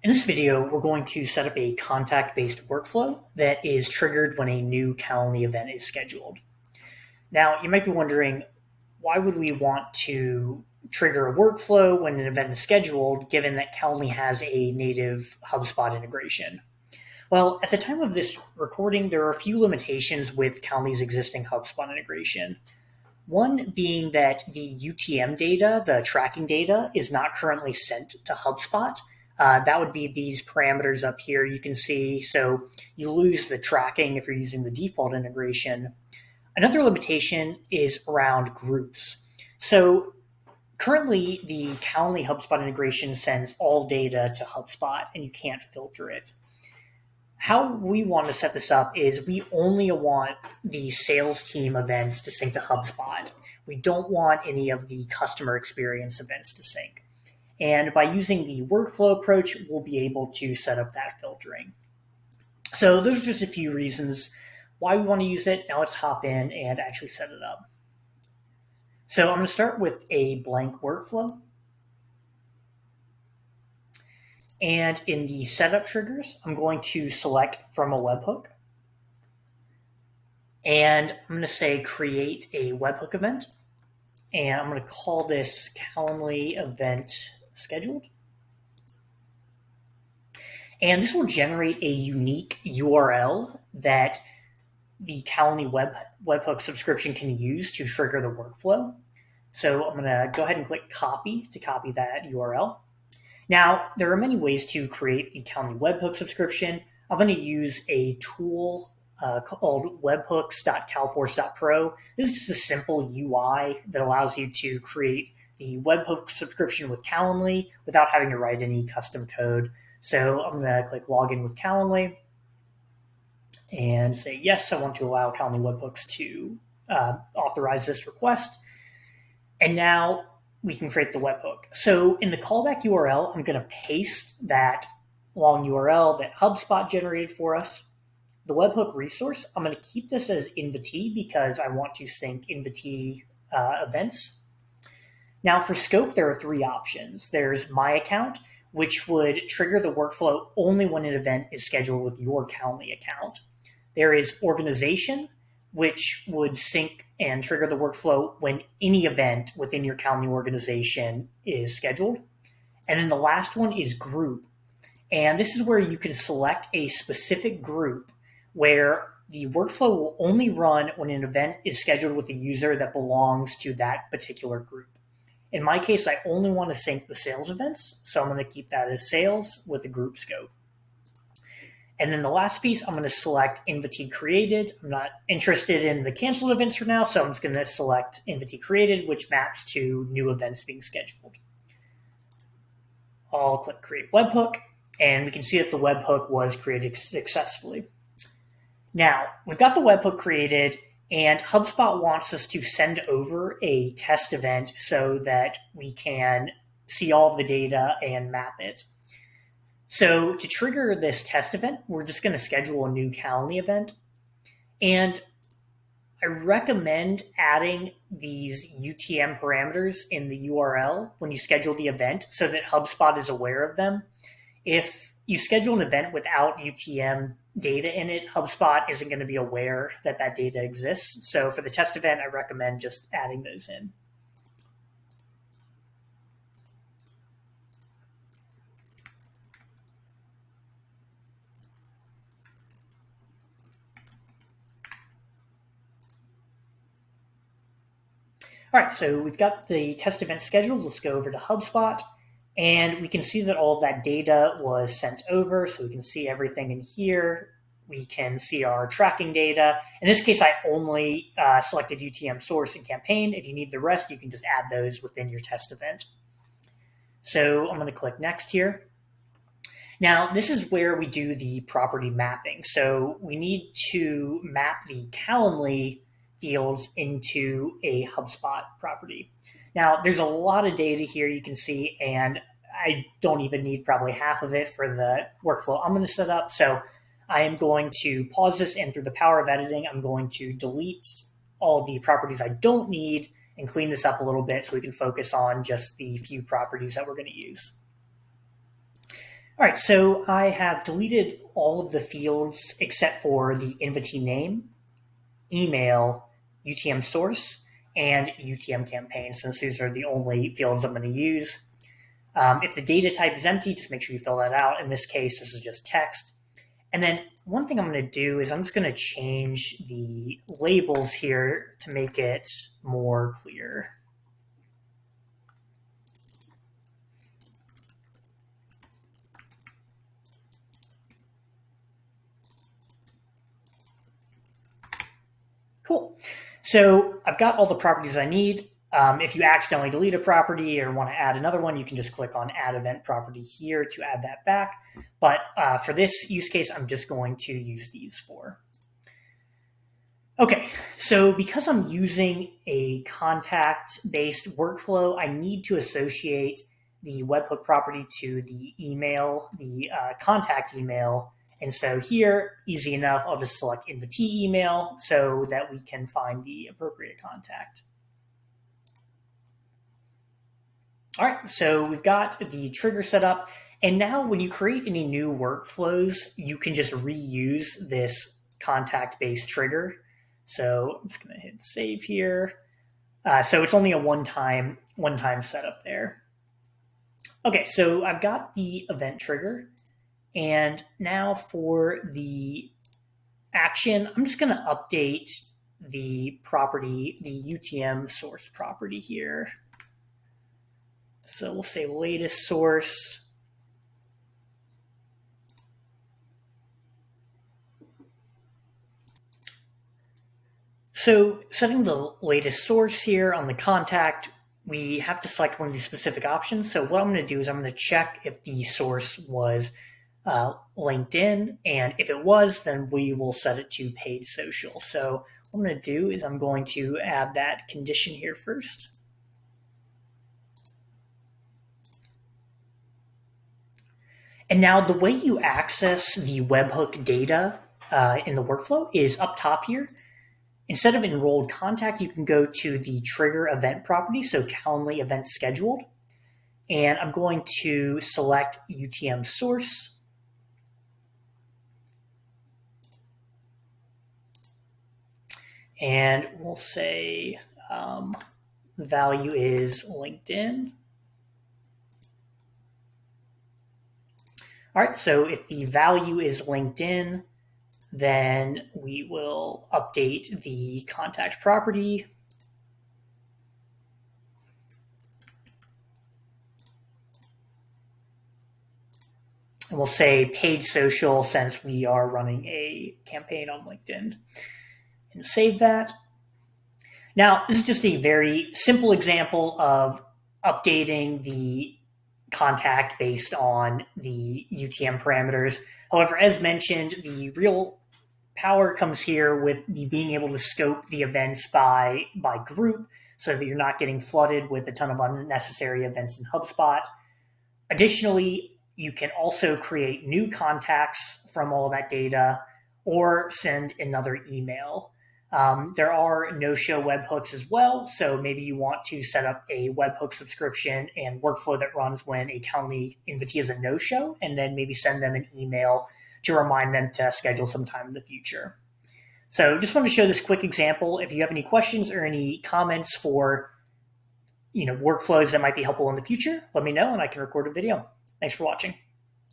In this video, we're going to set up a contact-based workflow that is triggered when a new Calendly event is scheduled. Now, you might be wondering, why would we want to trigger a workflow when an event is scheduled, given that Calendly has a native HubSpot integration? Well, at the time of this recording, there are a few limitations with Calendly's existing HubSpot integration. One being that the UTM data, the tracking data, is not currently sent to HubSpot. That would be these parameters up here you can see. So you lose the tracking if you're using the default integration. Another limitation is around groups. So currently the Calendly HubSpot integration sends all data to HubSpot and you can't filter it. How we want to set this up is we only want the sales team events to sync to HubSpot. We don't want any of the customer experience events to sync. And by using the workflow approach, we'll be able to set up that filtering. So those are just a few reasons why we want to use it. Now let's hop in and actually set it up. So I'm going to start with a blank workflow. And in the setup triggers, I'm going to select from a webhook. And I'm going to say create a webhook event. And I'm going to call this Calendly event scheduled. And this will generate a unique URL that the Calendly webhook subscription can use to trigger the workflow. So I'm going to go ahead and click copy to copy that URL. Now, there are many ways to create the Calendly webhook subscription. I'm going to use a tool called webhooks.calforce.pro. This is just a simple UI that allows you to create the webhook subscription with Calendly without having to write any custom code. So I'm going to click login with Calendly and say, yes, I want to allow Calendly webhooks to authorize this request. And now we can create the webhook. So in the callback URL, I'm going to paste that long URL that HubSpot generated for us. The webhook resource, I'm going to keep this as invitee because I want to sync invitee events. Now for scope, there are three options. There's my account, which would trigger the workflow only when an event is scheduled with your Calendly account. There is organization, which would sync and trigger the workflow when any event within your Calendly organization is scheduled. And then the last one is group. And this is where you can select a specific group where the workflow will only run when an event is scheduled with a user that belongs to that particular group. In my case, I only want to sync the sales events, so I'm going to keep that as sales with the group scope. And then the last piece, I'm going to select invitee created. I'm not interested in the canceled events for now, so I'm just going to select invitee created, which maps to new events being scheduled. I'll click create webhook, and we can see that the webhook was created successfully. Now, we've got the webhook created, and HubSpot wants us to send over a test event so that we can see all of the data and map it. So to trigger this test event, we're just going to schedule a new Calendly event. And I recommend adding these UTM parameters in the URL when you schedule the event so that HubSpot is aware of them. If you schedule an event without UTM data in it, HubSpot isn't going to be aware that that data exists. So for the test event, I recommend just adding those in. All right, so we've got the test event scheduled. Let's go over to HubSpot, and we can see that all of that data was sent over. So we can see everything in here. We can see our tracking data. In this case, I only selected UTM source and campaign. If you need the rest, you can just add those within your test event. So I'm going to click next here. Now, this is where we do the property mapping. So we need to map the Calendly fields into a HubSpot property. Now, there's a lot of data here you can see, and I don't even need probably half of it for the workflow I'm going to set up. So I am going to pause this, and through the power of editing, I'm going to delete all the properties I don't need and clean this up a little bit so we can focus on just the few properties that we're going to use. All right, so I have deleted all of the fields except for the invitee name, email, UTM source, and UTM campaign, since these are the only fields I'm going to use. If the data type is empty, just make sure you fill that out. In this case, this is just text. And then one thing I'm going to do is I'm just going to change the labels here to make it more clear. Cool. So I've got all the properties I need. If you accidentally delete a property or want to add another one, you can just click on Add Event Property here to add that back. But for this use case, I'm just going to use these four. Okay, so because I'm using a contact-based workflow, I need to associate the webhook property to the email, the contact email. And so here, easy enough, I'll just select invitee email so that we can find the appropriate contact. All right, so we've got the trigger set up. And now when you create any new workflows, you can just reuse this contact-based trigger. So I'm just going to hit save here. So it's only a one-time setup there. Okay, so I've got the event trigger. And now for the action, I'm just going to update the property, the UTM source property here. So we'll say latest source. So setting the latest source here on the contact, we have to select one of these specific options. So what I'm going to do is I'm going to check if the source was LinkedIn, and if it was, then we will set it to paid social. So what I'm going to do is I'm going to add that condition here first. And now the way you access the webhook data in the workflow is up top here. Instead of enrolled contact, you can go to the trigger event property, so Calendly event scheduled. And I'm going to select UTM source. And we'll say the value is LinkedIn. All right, so if the value is LinkedIn, then we will update the contact property. And we'll say paid social since we are running a campaign on LinkedIn. And save that. Now, this is just a very simple example of updating the contact based on the UTM parameters. However, as mentioned, the real power comes here with the being able to scope the events by group so that you're not getting flooded with a ton of unnecessary events in HubSpot. Additionally, you can also create new contacts from all that data or send another email. There are no-show webhooks as well, so maybe you want to set up a webhook subscription and workflow that runs when a Calendly invitee is a no-show, and then maybe send them an email to remind them to schedule some time in the future. So just want to show this quick example. If you have any questions or any comments for workflows that might be helpful in the future, let me know and I can record a video. Thanks for watching.